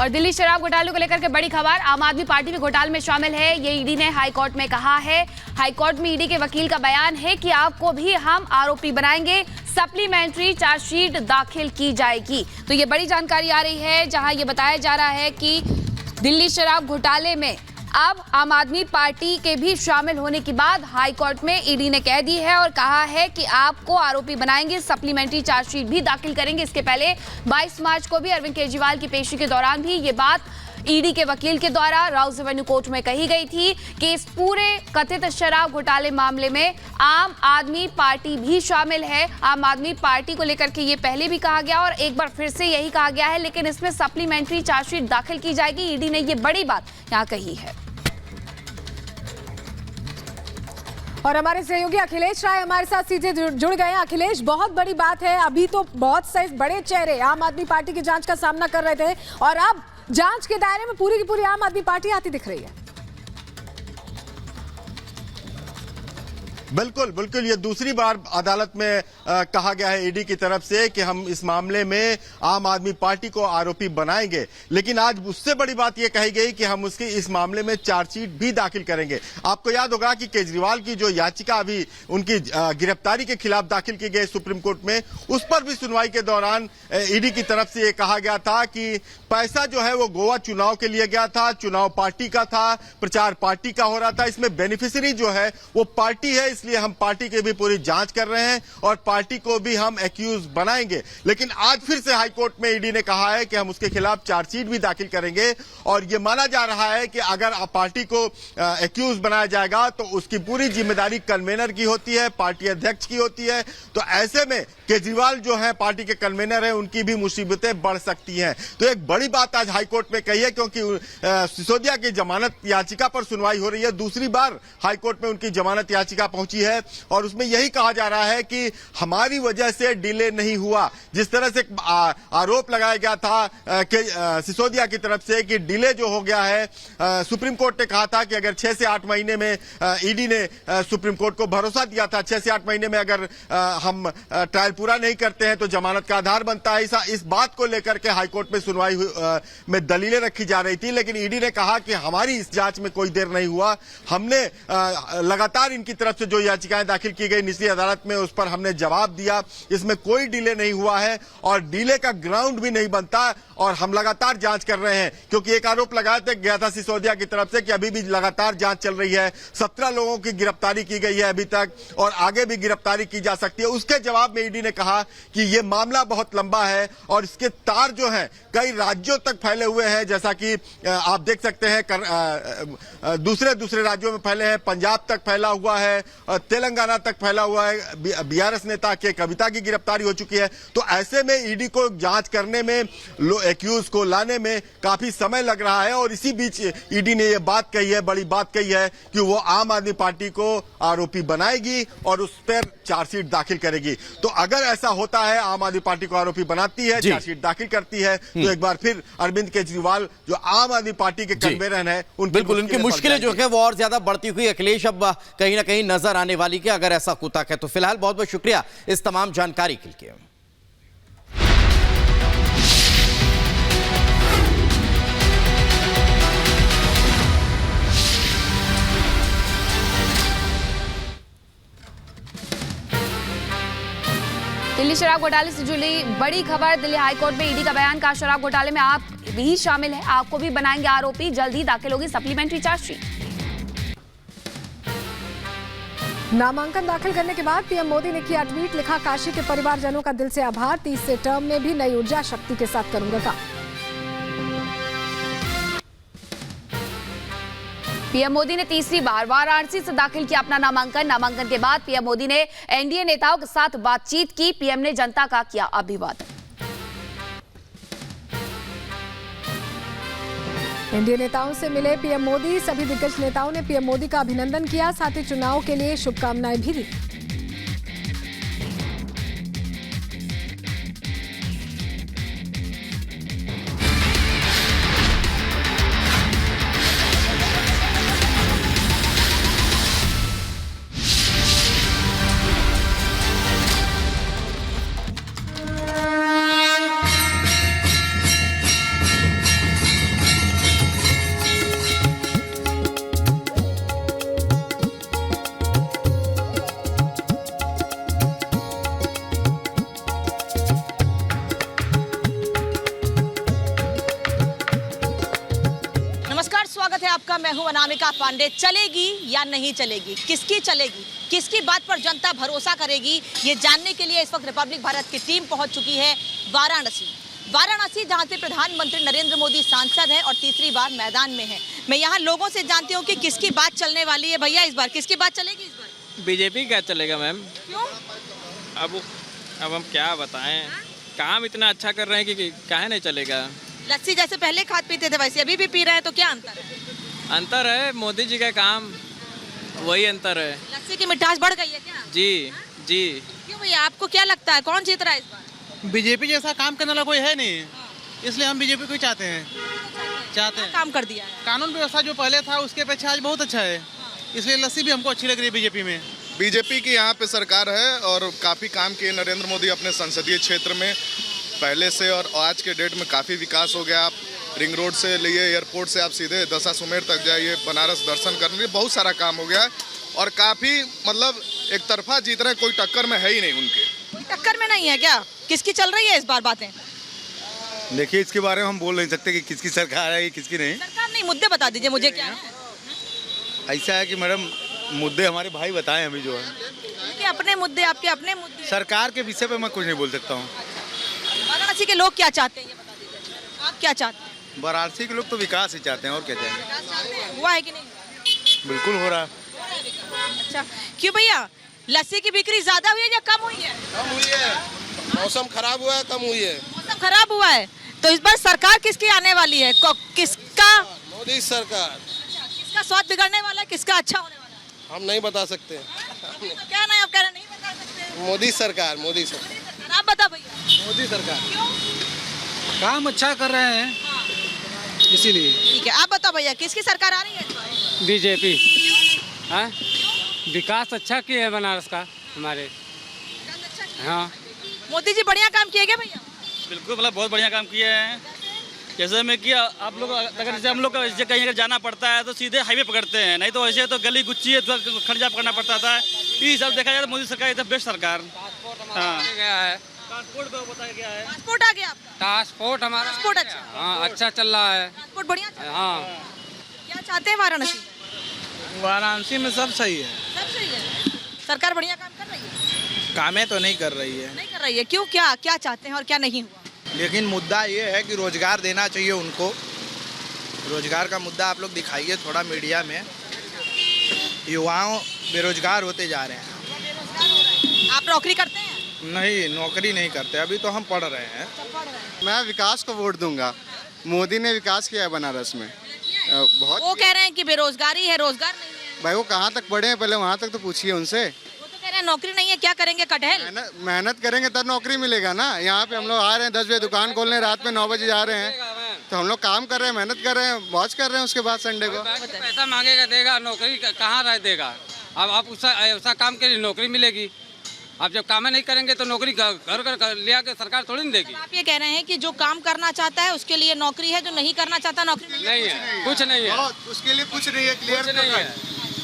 और दिल्ली शराब घोटाले को लेकर के बड़ी खबर, आम आदमी पार्टी भी घोटाले में शामिल है, ये ईडी ने हाईकोर्ट में कहा है। हाईकोर्ट में ईडी के वकील का बयान है कि आपको भी हम आरोपी बनाएंगे, सप्लीमेंट्री चार्जशीट दाखिल की जाएगी। तो ये बड़ी जानकारी आ रही है, जहां ये बताया जा रहा है कि दिल्ली शराब घोटाले में अब आम आदमी पार्टी के भी शामिल होने के बाद हाईकोर्ट में ईडी ने कह दी है और कहा है कि आपको आरोपी बनाएंगे, सप्लीमेंट्री चार्जशीट भी दाखिल करेंगे। इसके पहले 22 मार्च को भी अरविंद केजरीवाल की पेशी के दौरान भी ये बात ईडी के वकील के द्वारा राउस एवेन्यू कोर्ट में कही गई थी कि इस पूरे कथित शराब घोटाले मामले में आम आदमी पार्टी भी शामिल है। आम आदमी पार्टी को लेकर के ये पहले भी कहा गया और एक बार फिर से यही कहा गया है, लेकिन इसमें सप्लीमेंट्री चार्जशीट दाखिल की जाएगी। ईडी ने ये बड़ी बात यहाँ कही है। और हमारे सहयोगी अखिलेश राय हमारे साथ सीधे जुड़ गए हैं। अखिलेश, बहुत बड़ी बात है, अभी तो बहुत से बड़े चेहरे आम आदमी पार्टी की जांच का सामना कर रहे थे और अब जांच के दायरे में पूरी की पूरी आम आदमी पार्टी आती दिख रही है। बिल्कुल बिल्कुल, ये दूसरी बार अदालत में कहा गया है ईडी की तरफ से कि हम इस मामले में आम आदमी पार्टी को आरोपी बनाएंगे, लेकिन आज उससे बड़ी बात ये कही गई कि हम उसकी इस मामले में चार्जशीट भी दाखिल करेंगे। आपको याद होगा कि केजरीवाल की जो याचिका अभी उनकी गिरफ्तारी के खिलाफ दाखिल की गई सुप्रीम कोर्ट में, उस पर भी सुनवाई के दौरान ईडी की तरफ से ये कहा गया था कि पैसा जो है वो गोवा चुनाव के लिए गया था, चुनाव पार्टी का था, प्रचार पार्टी का हो रहा था, इसमें बेनिफिशियरी जो है वो पार्टी है, इसलिए हम पार्टी की भी पूरी जांच कर रहे हैं और पार्टी को भी हम एक्यूज बनाएंगे। लेकिन आज फिर से हाईकोर्ट में ईडी ने कहा है कि हम उसके खिलाफ चार्जशीट भी दाखिल करेंगे और यह माना जा रहा है कि अगर पार्टी को एक्यूज बनाया जाएगा तो उसकी पूरी जिम्मेदारी कन्वेनर की होती है, पार्टी अध्यक्ष की होती है। तो ऐसे में केजरीवाल जो है पार्टी के कन्वेनर है, उनकी भी मुसीबतें बढ़ सकती हैं। तो एक बड़ी बात आज हाईकोर्ट में कही है, क्योंकि सिसोदिया की जमानत याचिका पर सुनवाई हो रही है। दूसरी बार हाईकोर्ट में उनकी जमानत याचिका पहुंची है और उसमें यही कहा जा रहा है कि हमारी वजह से डिले नहीं हुआ। जिस तरह से आरोप लगाया गया था कि सिसोदिया की तरफ से कि डिले जो हो गया है, सुप्रीम कोर्ट ने कहा था कि अगर 6 से 8 महीने में, ईडी ने सुप्रीम कोर्ट को भरोसा दिया था 6 से 8 महीने में अगर हम ट्रायल पूरा नहीं करते हैं तो जमानत का आधार बनता है। इस बात को लेकर के हाईकोर्ट में सुनवाई में दलीलें रखी जा रही थी, लेकिन ईडी ने कहा कि हमारी इस जांच में कोई देर नहीं हुआ। हमने लगातार इनकी तरफ से जो याचिकाएं दाखिल की गई निचली अदालत में, उस पर हमने जवाब दिया, इसमें कोई डिले नहीं हुआ है और डिले का ग्राउंड भी नहीं बनता और हम लगातार जांच कर रहे हैं। क्योंकि एक आरोप लगाया गया था सिसोदिया की तरफ से कि अभी भी लगातार जांच चल रही है, 17 लोगों की गिरफ्तारी की गई है अभी तक और आगे भी गिरफ्तारी की जा सकती है। उसके जवाब में ईडी ने कहा कि यह मामला बहुत लंबा है और इसके तार जो हैं कई राज्यों तक फैले हुए हैं, जैसा कि आप देख सकते हैं दूसरे राज्यों में फैले हैं, पंजाब तक फैला हुआ है, तेलंगाना तक फैला हुआ है, बीआरएस नेता के कविता की गिरफ्तारी हो चुकी है। तो ऐसे में ईडी को जांच करने में, एक्यूज को लाने में काफी समय लग रहा है और इसी बीच ईडी ने यह बात कही है, बड़ी बात कही है कि वो आम आदमी पार्टी को आरोपी बनाएगी और उस पर चार्जशीट दाखिल करेगी। तो अगर ऐसा होता है, आम आदमी पार्टी को आरोपी बनाती है, चार्जशीट दाखिल करती है, तो एक बार फिर अरविंद केजरीवाल जो आम आदमी पार्टी के कन्वेनर हैं, उनकी मुश्किलें जो है वो और ज्यादा बढ़ती हुई अखिलेश अब कहीं ना कहीं नजर आने वाली कि अगर ऐसा होता है। तो फिलहाल बहुत बहुत शुक्रिया इस तमाम जानकारी के लिए। दिल्ली शराब घोटाले से जुड़ी बड़ी खबर, दिल्ली हाईकोर्ट में ईडी का बयान, कहा शराब घोटाले में आप भी शामिल हैं, आपको भी बनाएंगे आरोपी, जल्द ही दाखिल होगी सप्लीमेंट्री चार्जशीट। नामांकन दाखिल करने के बाद पीएम मोदी ने किया ट्वीट, लिखा काशी के परिवारजनों का दिल से आभार, 30 टर्म में भी नई ऊर्जा शक्ति के साथ करूंगा काम। पीएम मोदी ने तीसरी बार वाराणसी से दाखिल किया अपना नामांकन। नामांकन के बाद पीएम मोदी ने एनडीए नेताओं के साथ बातचीत की, पीएम ने जनता का किया अभिवादन। एनडीए नेताओं से मिले पीएम मोदी, सभी दिग्गज नेताओं ने पीएम मोदी का अभिनंदन किया, साथ ही चुनाव के लिए शुभकामनाएं भी दी। मैं हूं अनामिका पांडे। चलेगी या नहीं चलेगी, किसकी चलेगी, किसकी बात पर जनता भरोसा करेगी, ये जानने के लिए इस वक्त रिपब्लिक भारत की टीम पहुंच चुकी है वाराणसी, जहां से प्रधानमंत्री नरेंद्र मोदी सांसद हैं और तीसरी बार मैदान में हैं। मैं यहां लोगों से जानती हूं कि किसकी बात चलने वाली है। भैया, इस बार किसकी बात चलेगी? इस बार बीजेपी क्या चलेगा मैम। क्यों? अब हम क्या बताएं, काम इतना अच्छा कर रहे हैं कि काहे नहीं चलेगा। लस्सी जैसे पहले खाद पीते थे वैसे अभी भी पी रहे हैं, तो क्या अंतर है? अंतर है मोदी जी का काम, वही अंतर है। लस्सी की मिठास बढ़ गई है क्या? जी। क्यों भैया, आपको क्या लगता है कौन जीत रहा है इस बार? बीजेपी जैसा काम करने वाला कोई है नहीं, इसलिए हम बीजेपी को चाहते हैं। क्या काम कर दिया है? कानून व्यवस्था जो पहले था उसके अपेक्षा आज बहुत अच्छा है, इसलिए लस्सी भी हमको अच्छी लग रही है बीजेपी में। बीजेपी की यहाँ पे सरकार है और काफ़ी काम किए नरेंद्र मोदी अपने संसदीय क्षेत्र में पहले से, और आज के डेट में काफ़ी विकास हो गया। आप रिंग रोड से लिए एयरपोर्ट से आप सीधे दशाश्वमेध तक जाइए, बनारस दर्शन करने के लिए बहुत सारा काम हो गया है और काफ़ी मतलब एक तरफा जीत रहे हैं, कोई टक्कर में है ही नहीं उनके। कोई टक्कर में नहीं है क्या? किसकी चल रही है इस बार बातें? देखिए, इसके बारे में हम बोल नहीं सकते कि किसकी सरकार है किसकी नहीं। सरकार नहीं, मुद्दे बता दीजिए मुझे क्या है। ऐसा है कि मैडम मुद्दे हमारे भाई बताएं अभी जो है। उनके अपने मुद्दे, आपके अपने मुद्दे। सरकार के विषय पे मैं कुछ नहीं बोल सकता हूँ। वाराणसी के लोग क्या चाहते हैं ये बता दीजिए, आप क्या चाहते हैं? वाराणसी के लोग तो विकास ही चाहते हैं, और क्या चाहेंगे। विकास चाहते हैं, हुआ है कि नहीं? बिल्कुल हो रहा है। अच्छा, क्यों भैया, लस्सी की बिक्री ज्यादा हुई है या कम हुई है? कम हुई है, मौसम खराब हुआ है, कम हुई है। मौसम खराब हुआ है, तो इस बार सरकार किसकी आने वाली है? किसका? मोदी सरकार। किसका स्वाद बिगड़ने वाला है, किसका अच्छा होने वाला है? हम नहीं बता सकते। तो क्या नहीं, आप कह रहे नहीं बता सकते? मोदी सरकार, मोदी सरकार। आप बता भैया। मोदी सरकार क्यों? काम अच्छा कर रहे हैं, इसीलिए। ठीक है, आप बताओ भैया, किसकी सरकार आ रही है इस बार? बीजेपी। विकास अच्छा किया है बनारस का हमारे। हाँ, मोदी जी बढ़िया काम किए क्या भैया? बिल्कुल, मतलब बहुत बढ़िया काम किए हैं। जैसे में कि आप लोग अगर जैसे हम लोग कहीं अगर जाना पड़ता है तो सीधे हाईवे पकड़ते हैं, नहीं तो ऐसे तो गली गुच्ची है तो खर्चा पकड़ना पड़ता था। ये सब देखा जाए तो मोदी सरकार इतना बेस्ट सरकार। हाँ, ट्रांसपोर्ट का बताया गया है। पासपोर्ट आ गया आपका? ट्रांसपोर्ट हमारा ट्रांसपोर्ट अच्छा? हाँ अच्छा चल रहा है। ट्रांसपोर्ट बढ़िया चल रहा है? हाँ, क्या चाहते हैं वाराणसी? वाराणसी में सब सही है, सब सही है, सरकार बढ़िया काम कर रही है? कामें तो नहीं कर रही है। नहीं कर रही है, क्यों? क्या क्या चाहते हैं और क्या नहीं हुआ? लेकिन मुद्दा ये है कि रोजगार देना चाहिए उनको। रोजगार का मुद्दा आप लोग दिखाइए थोड़ा मीडिया में। युवाओं बेरोजगार होते जा रहे हैं। आप नौकरी करते हैं? नहीं, नौकरी नहीं करते, अभी तो हम पढ़ रहे हैं। मैं विकास को वोट दूंगा। मोदी ने विकास किया है बनारस में बहुत। वो कह रहे हैं कि बेरोजगारी है, रोजगार नहीं है। भाई वो कहाँ तक पढ़े हैं, पहले वहाँ तक तो पूछिए उनसे। वो तो कह रहे हैं नौकरी नहीं है, क्या करेंगे? कटहल? मेहनत करेंगे तब नौकरी मिलेगा ना। यहाँ पे हम लोग आ रहे हैं 10 बजे दुकान खोलने, रात में 9 बजे जा रहे हैं, तो हम लोग काम कर रहे हैं, मेहनत कर रहे हैं, मौज कर रहे हैं। उसके बाद संडे को पैसा मांगेगा देगा, नौकरी कहाँ रह देगा। अब आप उसका काम के लिए नौकरी मिलेगी। आप जब काम नहीं करेंगे तो नौकरी घर घर लिया के सरकार थोड़ी नहीं देगी। आप ये कह रहे हैं कि जो काम करना चाहता है उसके लिए नौकरी है, जो नहीं करना चाहता नौकरी नहीं है, कुछ नहीं है, उसके लिए कुछ नहीं है। क्लियर नहीं है।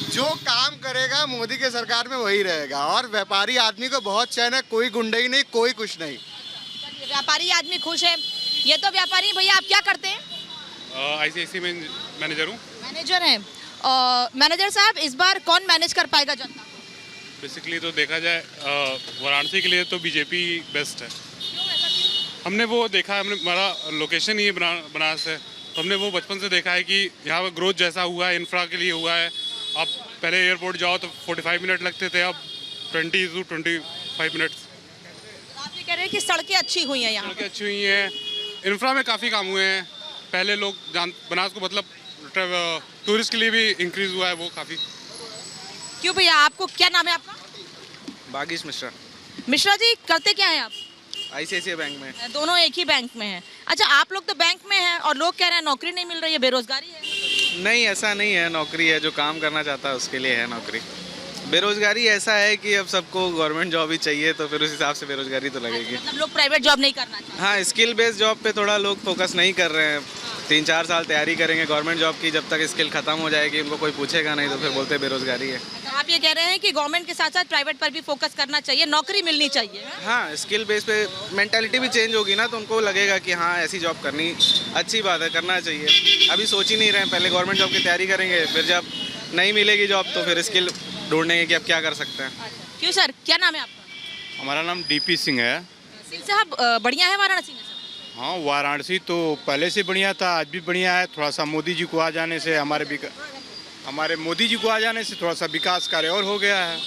जो काम करेगा मोदी के सरकार में वही रहेगा। और व्यापारी आदमी को बहुत चैन है, कोई गुंडई नहीं, कोई कुछ नहीं। व्यापारी आदमी खुश है। ये तो व्यापारी। भैया आप क्या करते हैं? ICICI में मैनेजर हूँ। मैनेजर हैं। मैनेजर साहब, इस बार कौन मैनेज कर पाएगा जनता को? बेसिकली तो देखा जाए वाराणसी के लिए तो बीजेपी बेस्ट है। हमने वो देखा है, हमने हमारा लोकेशन ही बनारस है, तो हमने वो बचपन से देखा है कि यहाँ पर ग्रोथ जैसा हुआ है, इंफ्रा के लिए हुआ है। आप पहले एयरपोर्ट जाओ तो 45 मिनट लगते थे, अब 20 to 25 मिनट। आप ये कह रहे हैं कि सड़कें अच्छी हुई हैं यहाँ? सड़कें अच्छी हुई हैं, इंफ्रा में काफ़ी काम हुए हैं। पहले लोग बनारस को मतलब टूरिस्ट के लिए भी इंक्रीज हुआ है वो काफ़ी। क्यों भैया, आपको क्या नाम है आपका? बागीश मिश्रा। मिश्रा जी, करते क्या हैं आप? ICICI बैंक में। दोनों एक ही बैंक में हैं। अच्छा, आप लोग तो बैंक में हैं और लोग कह रहे हैं नौकरी नहीं मिल रही है, बेरोजगारी है। नहीं, ऐसा नहीं है, नौकरी है। जो काम करना चाहता है उसके लिए है नौकरी। बेरोजगारी ऐसा है कि अब सबको गवर्नमेंट जॉब ही चाहिए, तो फिर उस हिसाब से बेरोजगारी तो लगेगी। मतलब लोग प्राइवेट जॉब नहीं करना चाहते? हाँ, स्किल बेस्ड जॉब पे थोड़ा लोग फोकस नहीं कर रहे हैं। 3-4 साल तैयारी करेंगे गवर्नमेंट जॉब की, जब तक स्किल खत्म हो जाएगी उनको कोई पूछेगा नहीं, तो फिर बोलते बेरोजगारी है। आप ये कह रहे हैं कि गवर्नमेंट के साथ साथ प्राइवेट पर भी फोकस करना चाहिए, नौकरी मिलनी चाहिए। हाँ, स्किल बेस पे मेंटालिटी भी चेंज होगी ना, तो उनको लगेगा कि हाँ ऐसी जॉब करनी अच्छी बात है, करना चाहिए। अभी सोच ही नहीं रहे हैं, पहले गवर्नमेंट जॉब की तैयारी करेंगे, फिर जब नहीं मिलेगी जॉब तो फिर स्किल ढूंढेंगे कि अब क्या कर सकते हैं। क्यों सर, क्या नाम है आपका? हमारा नाम डीपी सिंह है। सिंह साहब, बढ़िया है वाराणसी में सर? हाँ, वाराणसी तो पहले से बढ़िया था, आज भी बढ़िया है। थोड़ा सा मोदी जी को आ जाने से हमारे मोदी जी को आ जाने से थोड़ा सा विकास कार्य और हो गया है।